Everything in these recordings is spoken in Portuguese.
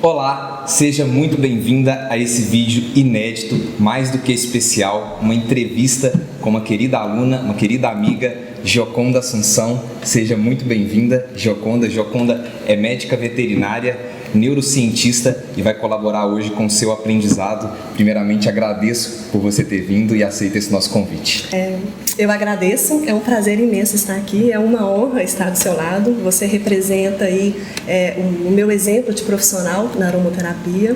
Olá, seja muito bem-vinda a esse vídeo inédito, mais do que especial, uma entrevista com uma querida aluna, uma querida amiga, Gioconda Assunção. Seja muito bem-vinda, Gioconda. Gioconda é médica veterinária, neurocientista e vai colaborar hoje com o seu aprendizado. Primeiramente, agradeço por você ter vindo e aceita esse nosso convite. Eu agradeço, é um prazer imenso estar aqui, é uma honra estar do seu lado. Você representa aí o meu exemplo de profissional na aromaterapia.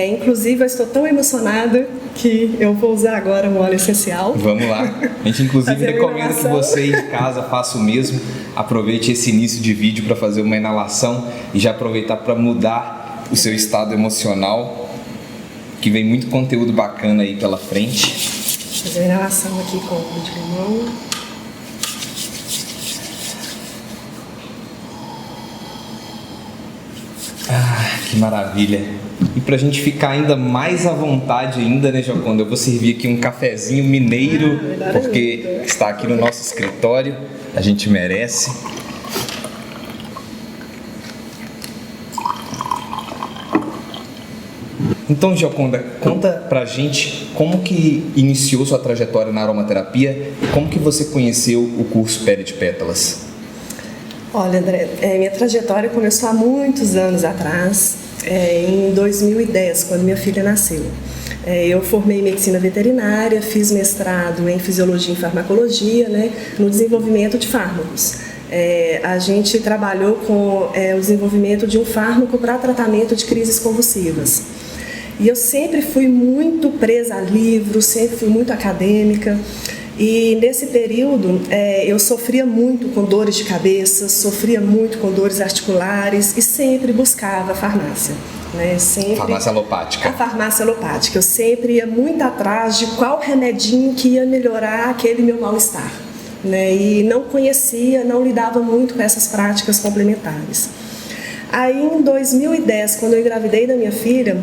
Inclusive, eu estou tão emocionada que eu vou usar agora um óleo essencial. Vamos lá. A gente, inclusive, recomenda que você de casa faça o mesmo. Aproveite esse início de vídeo para fazer uma inalação e já aproveitar para mudar o seu estado emocional, que vem muito conteúdo bacana aí pela frente. Fazer uma inalação aqui com o de limão. Que maravilha! E pra gente ficar ainda mais à vontade ainda, né, Gioconda? Eu vou servir aqui um cafezinho mineiro, porque está aqui no nosso escritório, a gente merece. Então, Gioconda, conta pra gente como que iniciou sua trajetória na aromaterapia e como que você conheceu o curso Pele de Pétalas. Olha, André, minha trajetória começou há muitos anos atrás, em 2010, quando minha filha nasceu. Eu formei em medicina veterinária, fiz mestrado em fisiologia e farmacologia, né, no desenvolvimento de fármacos. A gente trabalhou com o desenvolvimento de um fármaco para tratamento de crises convulsivas. E eu sempre fui muito presa a livros, sempre fui muito acadêmica. E nesse período eu sofria muito com dores de cabeça, sofria muito com dores articulares e sempre buscava a farmácia. Farmácia alopática. A farmácia alopática. Eu sempre ia muito atrás de qual remedinho que ia melhorar aquele meu mal-estar. E não conhecia, não lidava muito com essas práticas complementares. Aí em 2010, quando eu engravidei da minha filha,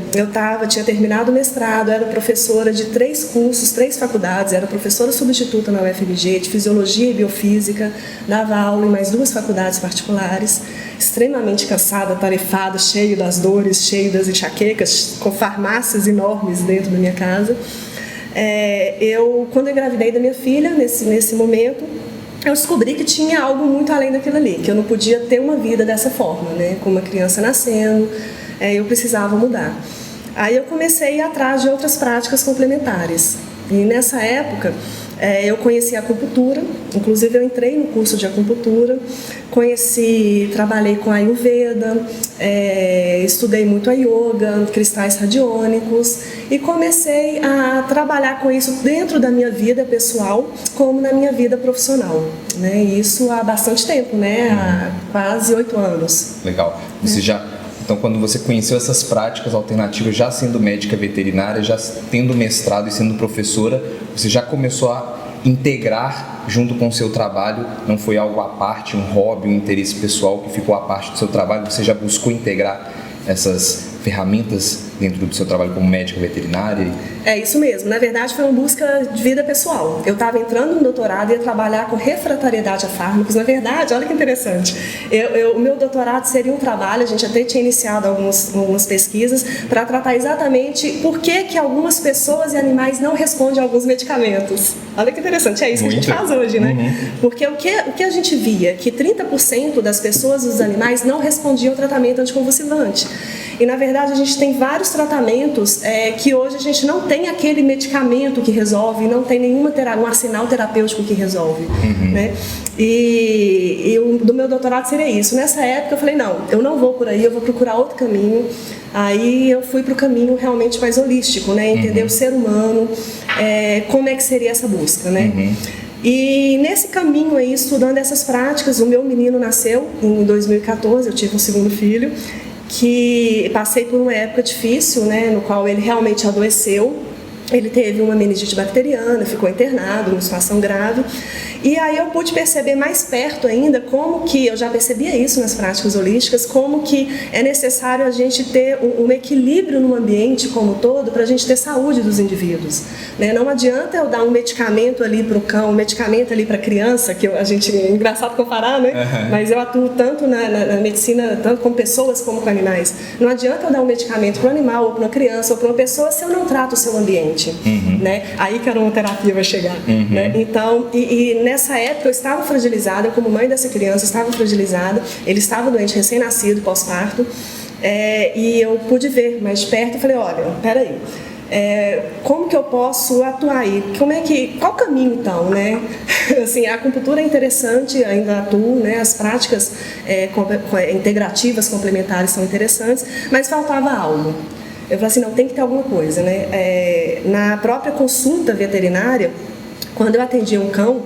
tinha terminado o mestrado, era professora de 3 cursos, 3 faculdades, era professora substituta na UFMG de Fisiologia e Biofísica, dava aula em mais 2 faculdades particulares, extremamente cansada, atarefada, cheio das dores, cheio das enxaquecas, com farmácias enormes dentro da minha casa. Quando eu engravidei da minha filha, nesse momento, eu descobri que tinha algo muito além daquilo ali, que eu não podia ter uma vida dessa forma, com uma criança nascendo, eu precisava mudar. Aí eu comecei a ir atrás de outras práticas complementares. E nessa época, eu conheci a acupuntura, inclusive eu entrei no curso de acupuntura, trabalhei com a Ayurveda, estudei muito a yoga, cristais radiônicos e comecei a trabalhar com isso dentro da minha vida pessoal como na minha vida profissional. Isso há bastante tempo, há quase 8 anos. Legal. Então, quando você conheceu essas práticas alternativas, já sendo médica veterinária, já tendo mestrado e sendo professora, você já começou a integrar junto com o seu trabalho, não foi algo à parte, um hobby, um interesse pessoal que ficou à parte do seu trabalho, você já buscou integrar essas ferramentas dentro do seu trabalho como médica veterinária? É isso mesmo, na verdade foi uma busca de vida pessoal. Eu estava entrando no doutorado e ia trabalhar com refratariedade a fármacos. Na verdade, olha que interessante, o meu doutorado seria um trabalho, a gente até tinha iniciado algumas pesquisas para tratar exatamente por que algumas pessoas e animais não respondem a alguns medicamentos. Olha que interessante, é isso que a gente faz hoje, Porque o que a gente via? Que 30% das pessoas e dos animais não respondiam ao tratamento anticonvulsivante. E na verdade a gente tem vários tratamentos que hoje a gente não tem aquele medicamento que resolve, não tem um arsenal terapêutico que resolve. E do meu doutorado seria isso. Nessa época eu falei, não, eu não vou por aí, eu vou procurar outro caminho. Aí eu fui para o caminho realmente mais holístico, entender o ser humano, como é que seria essa busca. E nesse caminho aí, estudando essas práticas, o meu menino nasceu em 2014, eu tive um segundo filho, que passei por uma época difícil, no qual ele realmente adoeceu, Ele teve uma meningite bacteriana, ficou internado, numa situação grave. E aí eu pude perceber mais perto ainda como que, eu já percebia isso nas práticas holísticas, como que é necessário a gente ter um equilíbrio no ambiente como um todo para a gente ter saúde dos indivíduos. Né? Não adianta eu dar um medicamento ali para o cão, um medicamento ali para a criança, que a gente, é engraçado comparar, né? Uhum. Mas eu atuo tanto na medicina, tanto com pessoas como com animais. Não adianta eu dar um medicamento para um animal, ou para uma criança, ou para uma pessoa, se eu não trato o seu ambiente. Uhum. Né? Aí que a aromaterapia vai chegar. Uhum. Né? Então, nessa época eu estava fragilizada, como mãe dessa criança, estava fragilizada, ele estava doente, recém-nascido, pós-parto, e eu pude ver mais de perto e falei, olha, peraí, como que eu posso atuar aí? Qual o caminho então, né? Assim, a acupuntura é interessante, ainda atuo, né? As práticas integrativas complementares são interessantes, mas faltava algo. Eu falei assim, não, tem que ter alguma coisa, né? Na própria consulta veterinária, quando eu atendia um cão,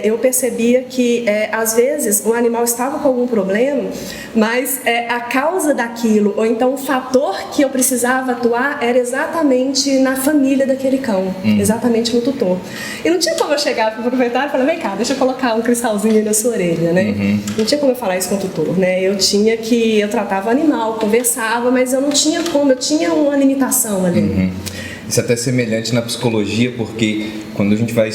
eu percebia que, às vezes, o animal estava com algum problema, mas a causa daquilo, ou então o fator que eu precisava atuar, era exatamente na família daquele cão, exatamente no tutor. E não tinha como eu chegar para o proprietário e falar, vem cá, deixa eu colocar um cristalzinho aí na sua orelha, né? Não tinha como eu falar isso com o tutor, né? Eu tratava o animal, conversava, mas eu não tinha como, eu tinha uma limitação ali. Isso é até semelhante na psicologia, porque quando a gente vai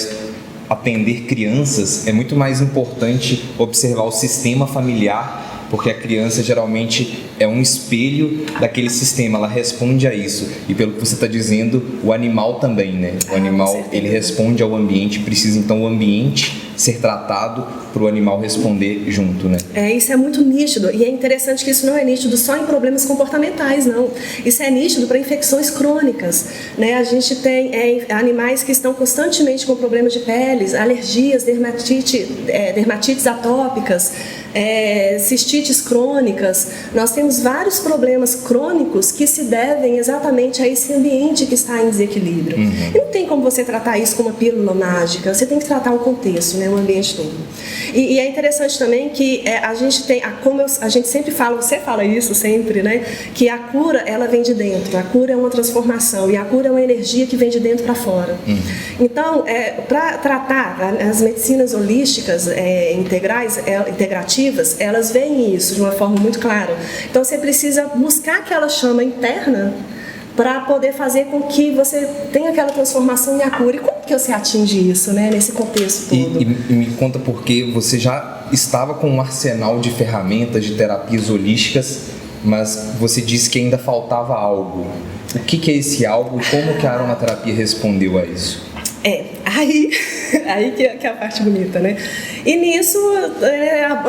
atender crianças, é muito mais importante observar o sistema familiar, porque a criança geralmente é um espelho daquele sistema, ela responde a isso. E pelo que você está dizendo, o animal também, né? O animal, ele responde ao ambiente, precisa então o ambiente ser tratado para o animal responder junto, né? Isso é muito nítido, e é interessante que isso não é nítido só em problemas comportamentais, não. Isso é nítido para infecções crônicas, né? A gente tem animais que estão constantemente com problemas de peles, alergias, dermatites atópicas, cistites crônicas. Nós temos vários problemas crônicos que se devem exatamente a esse ambiente que está em desequilíbrio. E não tem como você tratar isso com uma pílula mágica, você tem que tratar o contexto, né, o ambiente todo. E é interessante também que a gente tem, como a gente sempre fala, você fala isso sempre, né, que a cura, ela vem de dentro, a cura é uma transformação e a cura é uma energia que vem de dentro para fora. Então, para tratar as medicinas holísticas integrativas, elas veem isso de uma forma muito clara. Então você precisa buscar aquela chama interna para poder fazer com que você tenha aquela transformação e a cura. E como que você atinge isso, né, nesse contexto todo? E me conta, porque você já estava com um arsenal de ferramentas de terapias holísticas, mas você disse que ainda faltava algo. O que é esse algo e como que a aromaterapia respondeu a isso? Aí que é a parte bonita, né? E nisso,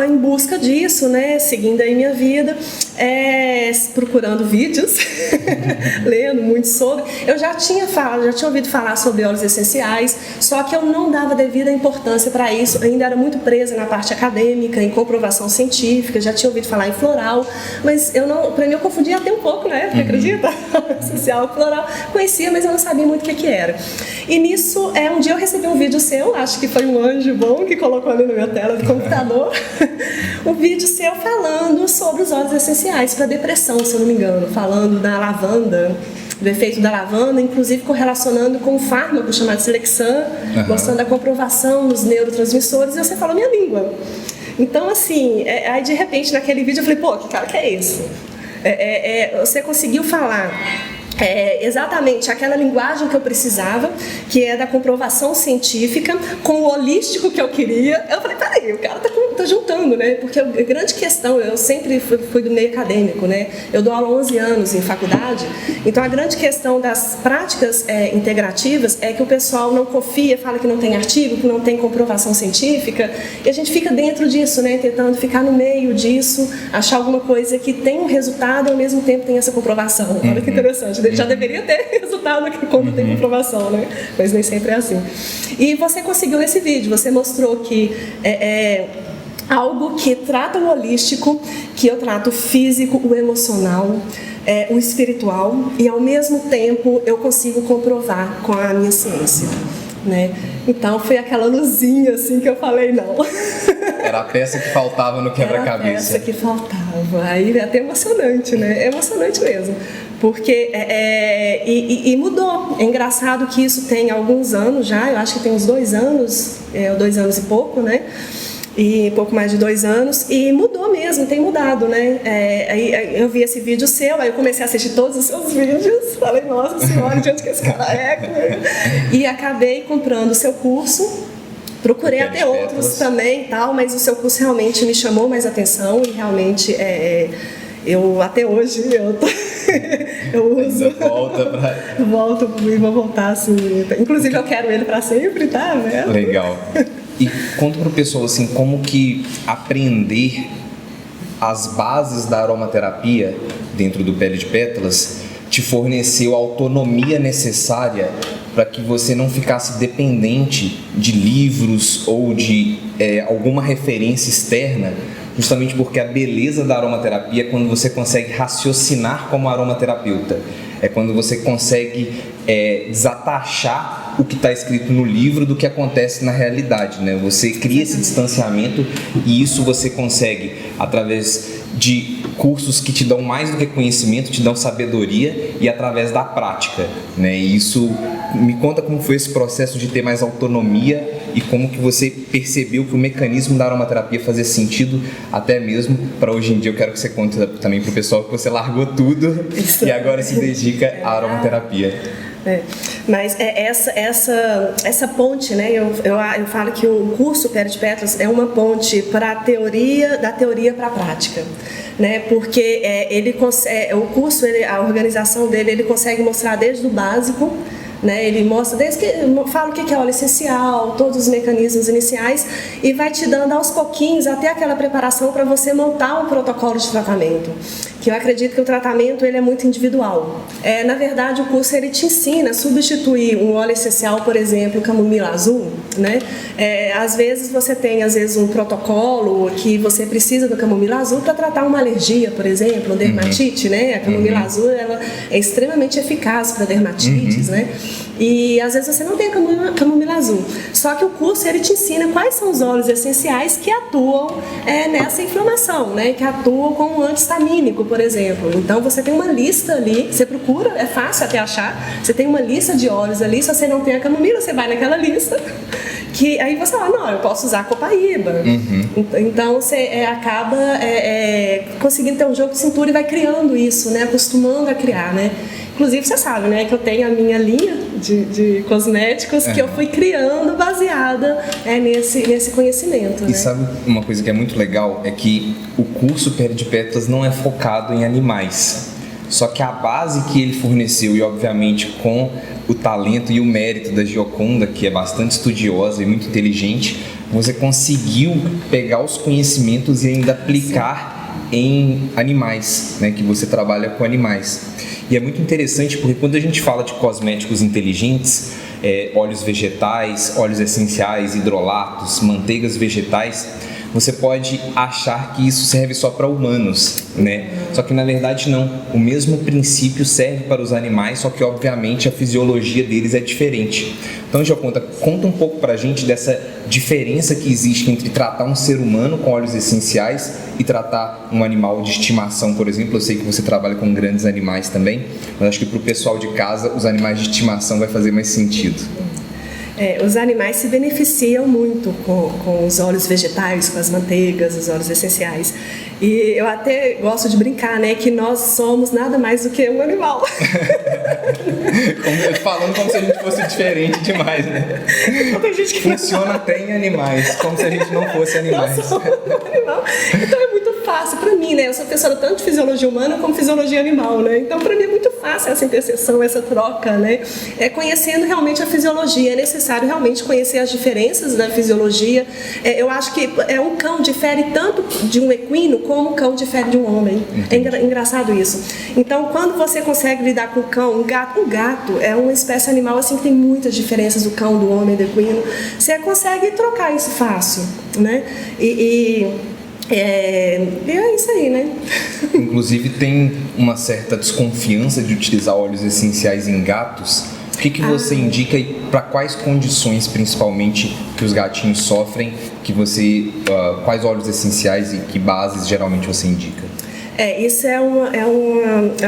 em busca disso, né, seguindo aí minha vida, procurando vídeos, lendo muito sobre. Eu já tinha ouvido falar sobre óleos essenciais, só que eu não dava devida importância para isso, ainda era muito presa na parte acadêmica, em comprovação científica, já tinha ouvido falar em floral, mas para mim eu confundia até um pouco, né? Acredita? Essencial, floral, conhecia, mas eu não sabia muito o que era. E nisso, um dia eu recebi um vídeo seu, acho que foi um anjo bom que colocou ali na minha tela do computador, um vídeo seu falando sobre os óleos essenciais para depressão, se eu não me engano, falando da lavanda, do efeito da lavanda, inclusive correlacionando com um fármaco chamado Selexan, mostrando a comprovação nos neurotransmissores, e você falou minha língua. Então, assim, aí de repente naquele vídeo eu falei, pô, que cara que é esse? Você conseguiu falar exatamente aquela linguagem que eu precisava, que é da comprovação científica, com o holístico que eu queria. Eu falei, peraí, o cara tá juntando, né? Porque a grande questão, eu sempre fui do meio acadêmico, né? Eu dou aula há 11 anos em faculdade, então a grande questão das práticas integrativas é que o pessoal não confia, fala que não tem artigo, que não tem comprovação científica, e a gente fica dentro disso, né? Tentando ficar no meio disso, achar alguma coisa que tem um resultado e ao mesmo tempo tem essa comprovação. Olha que interessante. Já deveria ter resultado quando tem comprovação, né? Mas nem sempre é assim. E você conseguiu nesse vídeo, você mostrou que algo que trata o holístico, que eu trato o físico, o emocional, o espiritual, e ao mesmo tempo eu consigo comprovar com a minha ciência, né? Então foi aquela luzinha assim que eu falei, não. Era a peça que faltava no quebra-cabeça. Era a peça que faltava. Aí é até emocionante, né? É emocionante mesmo. Porque e mudou. É engraçado que isso tem alguns anos já, eu acho que tem uns 2 anos, 2 anos e pouco, né? E pouco mais de 2 anos, e mudou mesmo, tem mudado, né? Aí eu vi esse vídeo seu, aí eu comecei a assistir todos os seus vídeos, falei, nossa senhora, de onde que esse cara é? E acabei comprando o seu curso, procurei até outros também e tal, mas o seu curso realmente me chamou mais atenção e realmente eu até hoje eu uso. Volto e vou voltar assim. Inclusive eu quero ele para sempre, tá? Né? Legal. E conta pro pessoal assim, como que aprender as bases da aromaterapia dentro do Pele de Pétalas te forneceu a autonomia necessária para que você não ficasse dependente de livros ou de alguma referência externa, justamente porque a beleza da aromaterapia é quando você consegue raciocinar como aromaterapeuta. É quando você consegue desatachar o que está escrito no livro do que acontece na realidade, né? Você cria esse distanciamento e isso você consegue através de cursos que te dão mais do que conhecimento, te dão sabedoria e através da prática, né? E isso me conta como foi esse processo de ter mais autonomia e como que você percebeu que o mecanismo da aromaterapia fazia sentido até mesmo para hoje em dia. Eu quero que você conte também para o pessoal que você largou tudo e agora se dedica à aromaterapia. Mas essa ponte, né? Eu falo que o curso Pele de Pétalas é uma ponte para da teoria para a prática, né? Porque o curso, a organização dele, ele consegue mostrar desde o básico, né? Ele mostra desde que fala o que é óleo essencial, todos os mecanismos iniciais e vai te dando aos pouquinhos até aquela preparação para você montar um protocolo de tratamento. Que eu acredito que o tratamento ele é muito individual. Na verdade, o curso ele te ensina a substituir um óleo essencial, por exemplo, camomila azul, né? Às vezes você tem um protocolo que você precisa do camomila azul para tratar uma alergia, por exemplo, dermatite, né? A camomila azul ela é extremamente eficaz para dermatites, né? E às vezes você não tem a camomila azul. Só que o curso ele te ensina quais são os óleos essenciais que atuam nessa inflamação, né? Que atuam como anti-histamínico, por exemplo. Então você tem uma lista ali, você procura, é fácil até achar. Você tem uma lista de óleos ali, se você não tem a camomila, você vai naquela lista. Que aí você fala, não, eu posso usar a copaíba. Então você acaba conseguindo ter um jogo de cintura e vai criando isso, né? Acostumando a criar, né? Inclusive, você sabe, né, que eu tenho a minha linha de cosméticos que eu fui criando baseada nesse conhecimento. E sabe uma coisa que é muito legal? É que o curso Pele de Pétalas não é focado em animais. Só que a base que ele forneceu, e obviamente com o talento e o mérito da Gioconda, que é bastante estudiosa e muito inteligente, você conseguiu pegar os conhecimentos e ainda aplicar em animais, né, que você trabalha com animais. E é muito interessante porque quando a gente fala de cosméticos inteligentes, óleos vegetais, óleos essenciais, hidrolatos, manteigas vegetais, você pode achar que isso serve só para humanos, né? Só que na verdade não. O mesmo princípio serve para os animais, só que obviamente a fisiologia deles é diferente. Então, Gioconda, conta um pouco para a gente dessa diferença que existe entre tratar um ser humano com óleos essenciais e tratar um animal de estimação, por exemplo. Eu sei que você trabalha com grandes animais também, mas acho que para o pessoal de casa, os animais de estimação vai fazer mais sentido. Os animais se beneficiam muito com os óleos vegetais, com as manteigas, os óleos essenciais. E eu até gosto de brincar, né, que nós somos nada mais do que um animal. Falando como se a gente fosse diferente demais, né? Tem gente que funciona até em animais, como se a gente não fosse animais. Nós somos um animal. Então é muito fácil para mim, né? Eu sou professora tanto de fisiologia humana como fisiologia animal, né? Então para mim é muito fácil essa interseção, essa troca, né? Conhecendo realmente a fisiologia, é necessário realmente conhecer as diferenças da fisiologia. Eu acho que um cão difere tanto de um equino como um cão difere de um homem. Entendi. É engraçado isso. Então quando você consegue lidar com o cão, um gato é uma espécie animal assim que tem muitas diferenças do cão, do homem, do equino. Você consegue trocar isso fácil, né? E é isso aí, né? Inclusive tem uma certa desconfiança de utilizar óleos essenciais em gatos. O que você indica e para quais condições, principalmente, que os gatinhos sofrem, que quais óleos essenciais e que bases geralmente você indica? Isso é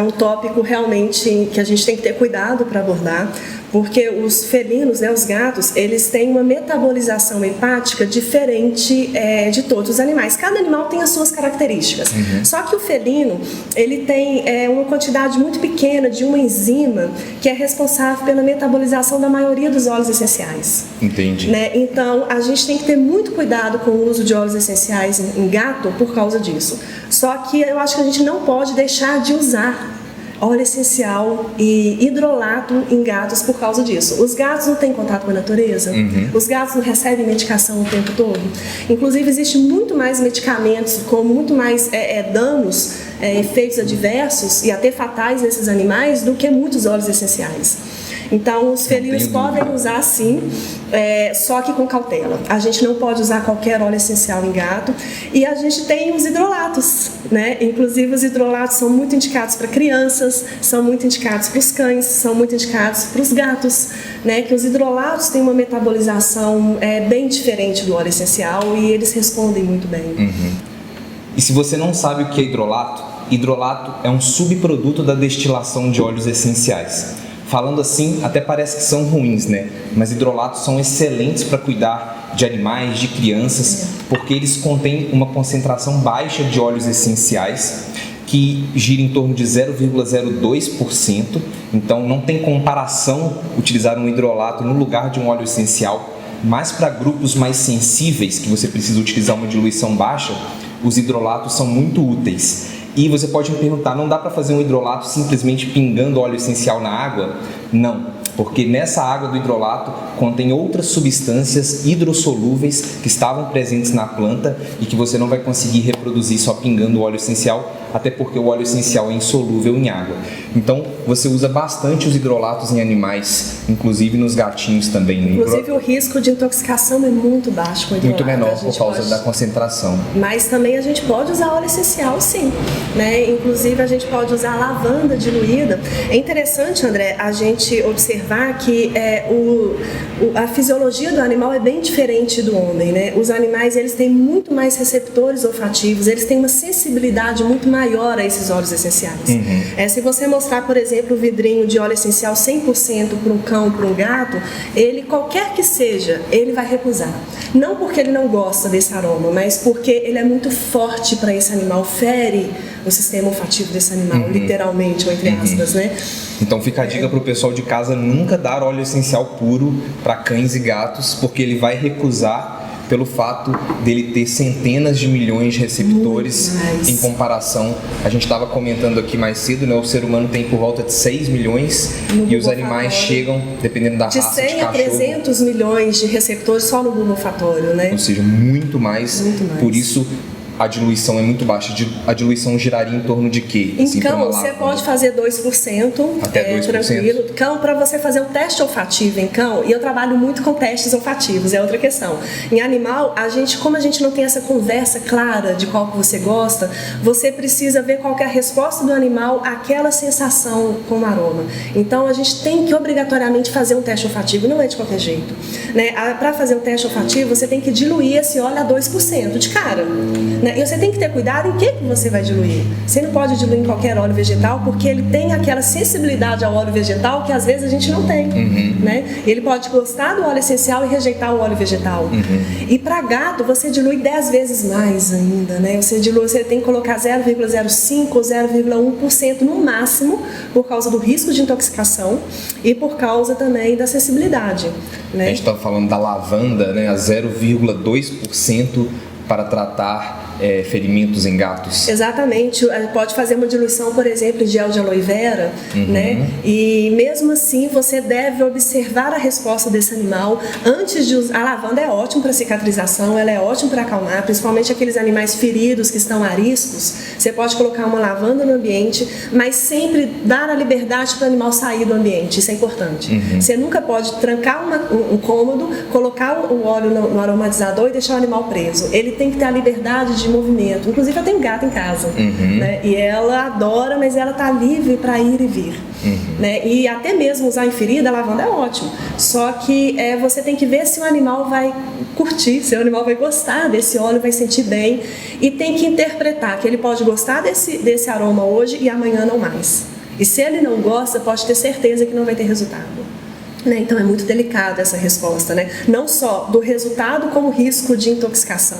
um tópico realmente que a gente tem que ter cuidado para abordar, porque os felinos, né, os gatos, eles têm uma metabolização hepática diferente de todos os animais. Cada animal tem as suas características. Só que o felino, ele tem uma quantidade muito pequena de uma enzima que é responsável pela metabolização da maioria dos óleos essenciais. Entendi. Né? Então, a gente tem que ter muito cuidado com o uso de óleos essenciais em gato por causa disso. Só que eu acho que a gente não pode deixar de usar óleo essencial e hidrolato em gatos por causa disso. Os gatos não têm contato com a natureza, os gatos não recebem medicação o tempo todo. Inclusive, existe muito mais medicamentos com muito mais danos, efeitos adversos e até fatais nesses animais do que muitos óleos essenciais. Então, os felinos podem usar sim, só que com cautela. A gente não pode usar qualquer óleo essencial em gato. E a gente tem os hidrolatos, né? Inclusive, os hidrolatos são muito indicados para crianças, são muito indicados para os cães, são muito indicados para os gatos, né? Que os hidrolatos têm uma metabolização bem diferente do óleo essencial e eles respondem muito bem. E se você não sabe o que é hidrolato, hidrolato é um subproduto da destilação de óleos essenciais. Falando assim, até parece que são ruins, né? Mas hidrolatos são excelentes para cuidar de animais, de crianças, porque eles contêm uma concentração baixa de óleos essenciais, que gira em torno de 0,02%. Então, não tem comparação utilizar um hidrolato no lugar de um óleo essencial. Mas para grupos mais sensíveis, que você precisa utilizar uma diluição baixa, os hidrolatos são muito úteis. E você pode me perguntar, não dá para fazer um hidrolato simplesmente pingando óleo essencial na água? Não, porque nessa água do hidrolato contém outras substâncias hidrossolúveis que estavam presentes na planta e que você não vai conseguir reproduzir só pingando o óleo essencial, até porque o óleo essencial é insolúvel em água. Então, você usa bastante os hidrolatos em animais, inclusive nos gatinhos também. Inclusive, o risco de intoxicação é muito baixo com o hidrolato. Muito menor por causa da concentração. Mas também a gente pode usar óleo essencial, sim. Né? Inclusive, a gente pode usar lavanda diluída. É interessante, André, a gente observar que a fisiologia do animal é bem diferente do homem. Né? Os animais, eles têm muito mais receptores olfativos, eles têm uma sensibilidade muito maior a esses óleos essenciais. Se você mostrar, por exemplo, o vidrinho de óleo essencial 100% para um cão, para um gato, ele, qualquer que seja, ele vai recusar. Não porque ele não gosta desse aroma, mas porque ele é muito forte para esse animal, fere o sistema olfativo desse animal, literalmente, ou entre aspas, né? Então fica a dica para o pessoal de casa nunca dar óleo essencial puro para cães e gatos, porque ele vai recusar pelo fato dele ter centenas de milhões de receptores em comparação. A gente estava comentando aqui mais cedo, né? O ser humano tem por volta de 6 milhões e os animais chegam, dependendo da raça de cachorro, de 100 a 300 milhões de receptores só no bulbo olfatório, né? Ou seja, muito mais. Por isso, a diluição é muito baixa. A diluição giraria em torno de quê? Então, você pode fazer 2%, até 2%. Tranquilo. Cão, para você fazer o teste olfativo em cão, e eu trabalho muito com testes olfativos, é outra questão. Em animal, como a gente não tem essa conversa clara de qual que você gosta, você precisa ver qual que é a resposta do animal àquela sensação com o aroma. Então, a gente tem que obrigatoriamente fazer um teste olfativo, não é de qualquer jeito. Né? Para fazer um teste olfativo, você tem que diluir esse óleo a 2% de cara. Né? E você tem que ter cuidado em que você vai diluir. Você não pode diluir em qualquer óleo vegetal, porque ele tem aquela sensibilidade ao óleo vegetal que às vezes a gente não tem. Né? Ele pode gostar do óleo essencial e rejeitar o óleo vegetal. E para gato, você dilui 10 vezes mais ainda. Né? Você tem que colocar 0,05 ou 0,1% no máximo, por causa do risco de intoxicação e por causa também da sensibilidade. Né? A gente está falando da lavanda, né? A 0,2% para tratar ferimentos em gatos. Exatamente, pode fazer uma diluição, por exemplo, de gel de aloe vera, né? E mesmo assim você deve observar a resposta desse animal antes de usar. A lavanda é ótima para cicatrização, ela é ótima para acalmar, principalmente aqueles animais feridos que estão ariscos. Você pode colocar uma lavanda no ambiente, mas sempre dar a liberdade para o animal sair do ambiente, isso é importante. Você nunca pode trancar um cômodo, colocar o óleo no aromatizador e deixar o animal preso. Ele tem que ter a liberdade de movimento. Inclusive, eu tenho gato em casa, né? E ela adora, mas ela está livre para ir e vir. Né? E até mesmo usar em ferida, a lavanda é ótimo. Só que você tem que ver se o animal vai curtir, seu animal vai gostar desse óleo, vai sentir bem, e tem que interpretar que ele pode gostar desse aroma hoje e amanhã não mais. E se ele não gosta, pode ter certeza que não vai ter resultado. Então é muito delicada essa resposta, né? Não só do resultado, como risco de intoxicação.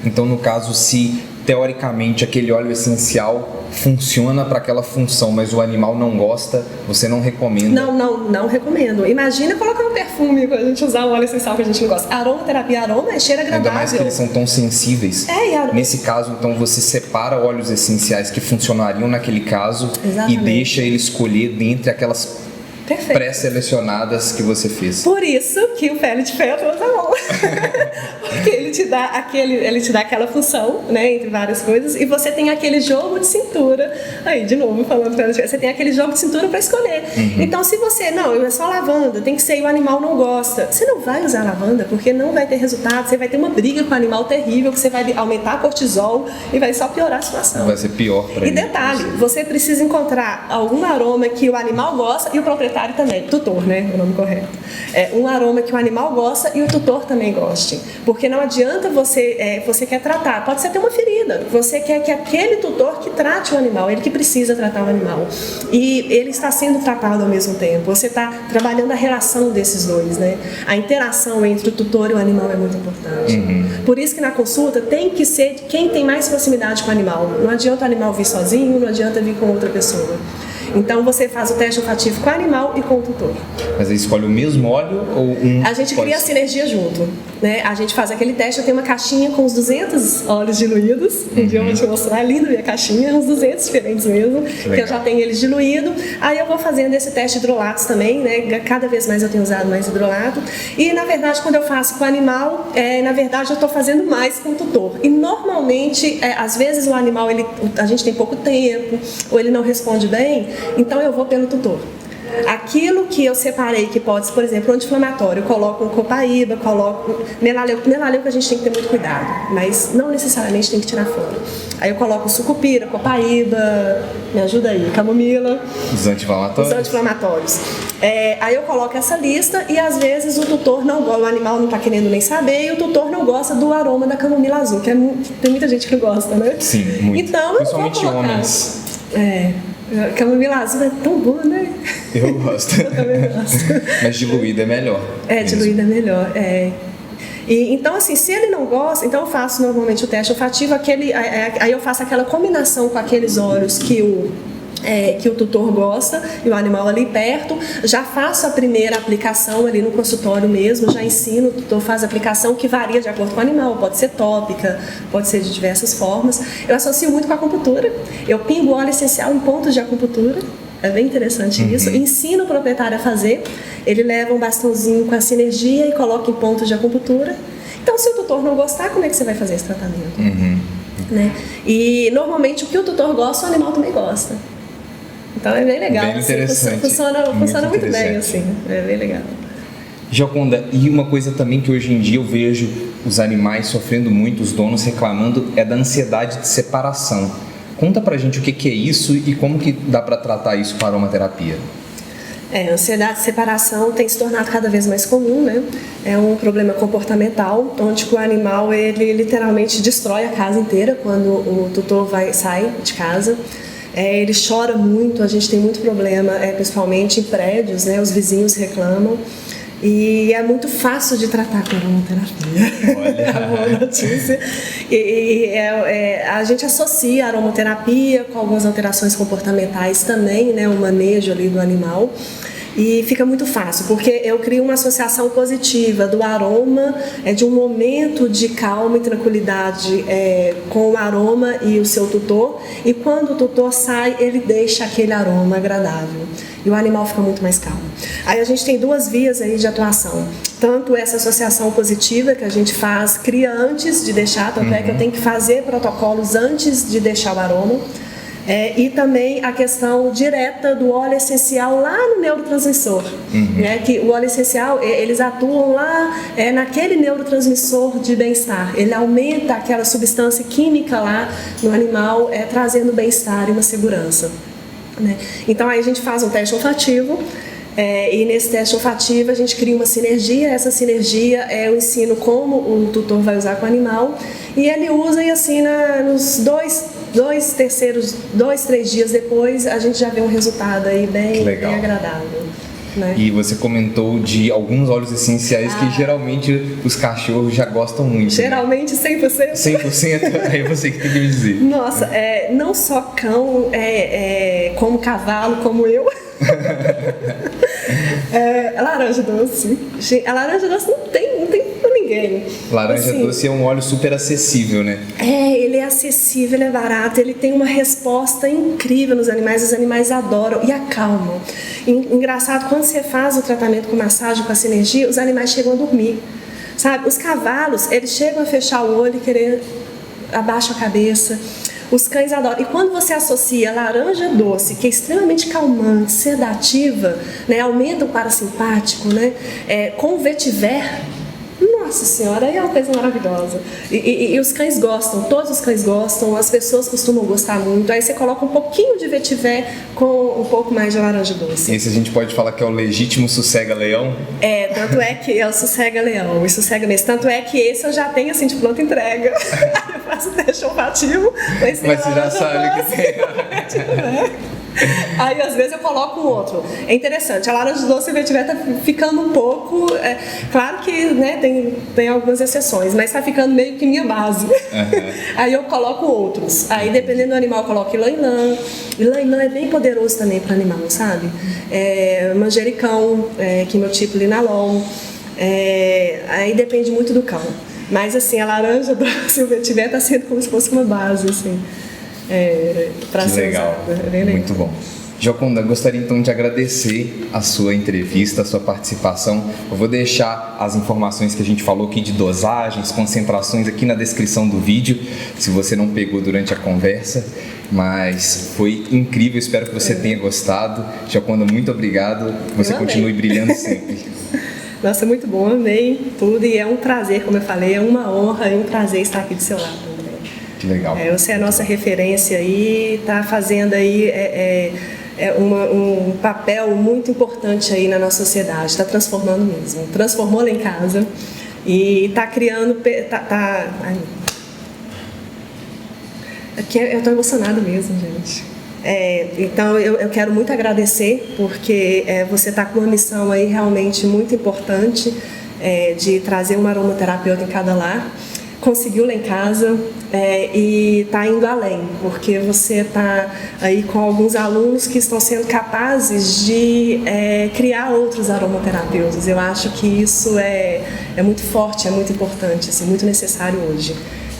Então, no caso, se teoricamente aquele óleo essencial funciona para aquela função, mas o animal não gosta, você não recomenda? Não recomendo. Imagina colocar um perfume quando a gente usar um óleo essencial que a gente não gosta. Aromaterapia, aroma é cheiro agradável. Ainda mais que eles são tão sensíveis. Nesse caso, então, você separa óleos essenciais que funcionariam naquele caso. Exatamente. E deixa ele escolher dentre aquelas pré-selecionadas que você fez. Por isso que o pele de pétalas é bom. Porque ele te dá aquela função, né, entre várias coisas, e você tem aquele jogo de cintura. Aí, de novo, falando pele de pétalas, você tem aquele jogo de cintura para escolher. Então, se você, não, é só lavanda, tem que ser, e o animal não gosta, você não vai usar lavanda, porque não vai ter resultado, você vai ter uma briga com o animal terrível, que você vai aumentar a cortisol e vai só piorar a situação. Vai ser pior para ele. E detalhe, você precisa encontrar algum aroma que o animal gosta e o proprietário também, tutor, né, o nome correto. É um aroma que o animal gosta e o tutor também goste. Porque não adianta você quer tratar, pode ser ter uma ferida, você quer que aquele tutor que trate o animal, ele que precisa tratar o animal. E ele está sendo tratado ao mesmo tempo. Você está trabalhando a relação desses dois, né? A interação entre o tutor e o animal é muito importante. Por isso que na consulta tem que ser quem tem mais proximidade com o animal. Não adianta o animal vir sozinho, não adianta vir com outra pessoa. Então você faz o teste olfativo com o animal e com o tutor. Mas ele escolhe o mesmo óleo ou um? A gente cria a sinergia junto, né? A gente faz aquele teste, eu tenho uma caixinha com uns 200 óleos diluídos. Um dia eu vou te mostrar ali na minha caixinha, uns 200 diferentes mesmo, que eu já tenho eles diluídos. Aí eu vou fazendo esse teste de hidrolatos também, né? Cada vez mais eu tenho usado mais hidrolato. E na verdade, quando eu faço com o animal, na verdade eu estou fazendo mais com o tutor. E normalmente, às vezes o animal, a gente tem pouco tempo, ou ele não responde bem, então eu vou pelo tutor. Aquilo que eu separei que pode ser, por exemplo, anti-inflamatório, eu coloco um copaíba, coloco melaleuca. Melaleuca a gente tem que ter muito cuidado, mas não necessariamente tem que tirar fora. Aí eu coloco sucupira, copaíba, me ajuda aí, camomila. Os anti-inflamatórios. Aí eu coloco essa lista e às vezes o tutor não gosta, o animal não está querendo nem saber e o tutor não gosta do aroma da camomila azul, que tem muita gente que gosta, né? Sim, muito. Então, principalmente homens. Camomila azul é tão boa, né? Eu gosto. Eu também gosto. Mas diluída é melhor. Diluída é melhor, E, então, assim, se ele não gosta, então eu faço normalmente o teste olfativo, aí eu faço aquela combinação com aqueles óleos que o tutor gosta e o animal ali perto, já faço a primeira aplicação ali no consultório mesmo, já ensino, o tutor faz a aplicação que varia de acordo com o animal, pode ser tópica, pode ser de diversas formas. Eu associo muito com a acupuntura, eu pingo óleo essencial em pontos de acupuntura, é bem interessante isso, ensino o proprietário a fazer, ele leva um bastãozinho com a sinergia e coloca em pontos de acupuntura. Então, se o tutor não gostar, como é que você vai fazer esse tratamento? Né? E normalmente o que o tutor gosta, o animal também gosta. Então é bem legal. Bem interessante. Funciona muito bem, assim. É bem legal. Gioconda, e uma coisa também que hoje em dia eu vejo os animais sofrendo muito, os donos reclamando, é da ansiedade de separação. Conta pra gente o que é isso e como que dá pra tratar isso com a aromaterapia. A ansiedade de separação tem se tornado cada vez mais comum, né? É um problema comportamental, onde o animal, ele literalmente destrói a casa inteira quando o tutor sai de casa. Ele chora muito, a gente tem muito problema, principalmente em prédios, né? Os vizinhos reclamam. E é muito fácil de tratar com a aromaterapia. Olha. É uma boa notícia. A gente associa a aromaterapia com algumas alterações comportamentais também, né? O manejo ali do animal. E fica muito fácil, porque eu crio uma associação positiva do aroma, de um momento de calma e tranquilidade com o aroma e o seu tutor. E quando o tutor sai, ele deixa aquele aroma agradável. E o animal fica muito mais calmo. Aí a gente tem duas vias aí de atuação. Tanto essa associação positiva que a gente cria antes de deixar, tanto é que eu tenho que fazer protocolos antes de deixar o aroma. E também a questão direta do óleo essencial lá no neurotransmissor, né? Que o óleo essencial, eles atuam lá naquele neurotransmissor de bem-estar, ele aumenta aquela substância química lá no animal, trazendo bem-estar e uma segurança, né? Então aí a gente faz um teste olfativo, E nesse teste olfativo a gente cria uma sinergia. Essa sinergia eu ensino como o tutor vai usar com o animal, e ele usa e assim nos 3 dias depois a gente já vê um resultado aí bem agradável. Né? E você comentou de alguns óleos essenciais que geralmente os cachorros já gostam muito. Geralmente, né? 100%? 100%? Aí você que tem que me dizer. Nossa, não só cão, como cavalo, como eu. Laranja doce. A laranja doce não tem pra ninguém. Laranja doce é um óleo super acessível, né? Ele é acessível, ele é barato, ele tem uma resposta incrível nos animais, os animais adoram e acalmam. Engraçado, quando você faz o tratamento com massagem, com a sinergia, os animais chegam a dormir, sabe? Os cavalos, eles chegam a fechar o olho e querer abaixar a cabeça. Os cães adoram. E quando você associa laranja doce, que é extremamente calmante, sedativa, né, aumenta o parasimpático, né, com o vetiver, nossa senhora, aí é uma coisa maravilhosa. E os cães gostam, todos os cães gostam, as pessoas costumam gostar muito. Aí você coloca um pouquinho de vetiver com um pouco mais de laranja doce. Esse a gente pode falar que é o legítimo sossega-leão? Tanto é que é o sossega-leão, e sossega-mês. Tanto é que esse eu já tenho assim de pronta entrega. Aí eu faço teste olfativo. Mas você já sabe o que tem. Aí às vezes eu coloco um outro. É interessante, a laranja doce e o vetiver tá ficando um pouco, claro que, né, tem algumas exceções, mas tá ficando meio que minha base. Aí eu coloco outros. Aí dependendo do animal eu coloco ilã-ilã. Ilã-ilã é bem poderoso também para animal, sabe? Manjericão, quimiotipo linalol. Aí depende muito do cão. Mas assim, a laranja doce e o vetiver tá sendo como se fosse uma base, assim. Que legal, muito bom. Gioconda, gostaria então de agradecer a sua entrevista, a sua participação. Eu vou deixar as informações que a gente falou aqui de dosagens, concentrações aqui na descrição do vídeo, se você não pegou durante a conversa, mas foi incrível, espero que você tenha gostado. Gioconda, muito obrigado, você continue brilhando sempre. Nossa, muito bom, amei tudo e é um prazer, como eu falei, é uma honra e um prazer estar aqui do seu lado. Que legal. Você é a nossa referência aí, está fazendo aí um papel muito importante aí na nossa sociedade, está transformando mesmo. Transformou lá em casa e está criando... Aqui eu estou emocionada mesmo, gente. Então eu quero muito agradecer, porque você está com uma missão aí realmente muito importante, de trazer uma aromaterapeuta em cada lar. Conseguiu lá em casa e está indo além, porque você está aí com alguns alunos que estão sendo capazes de criar outros aromaterapeutas. Eu acho que isso é muito forte, é muito importante, assim, muito necessário hoje.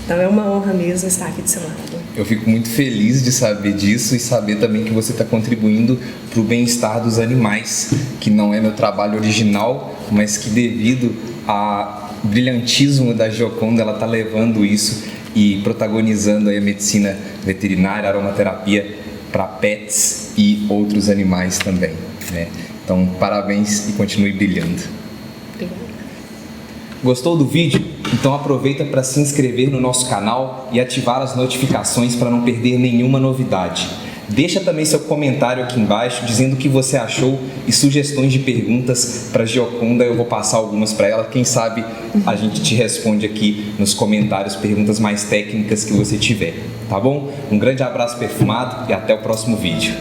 Então é uma honra mesmo estar aqui do seu lado. Eu fico muito feliz de saber disso e saber também que você está contribuindo para o bem-estar dos animais, que não é meu trabalho original, mas que devido a brilhantismo da Gioconda, ela está levando isso e protagonizando aí a medicina veterinária, a aromaterapia para pets e outros animais também, né? Então, parabéns e continue brilhando. Obrigada. Gostou do vídeo? Então aproveita para se inscrever no nosso canal e ativar as notificações para não perder nenhuma novidade. Deixa também seu comentário aqui embaixo dizendo o que você achou e sugestões de perguntas para a Gioconda. Eu vou passar algumas para ela. Quem sabe a gente te responde aqui nos comentários perguntas mais técnicas que você tiver, tá bom? Um grande abraço perfumado e até o próximo vídeo.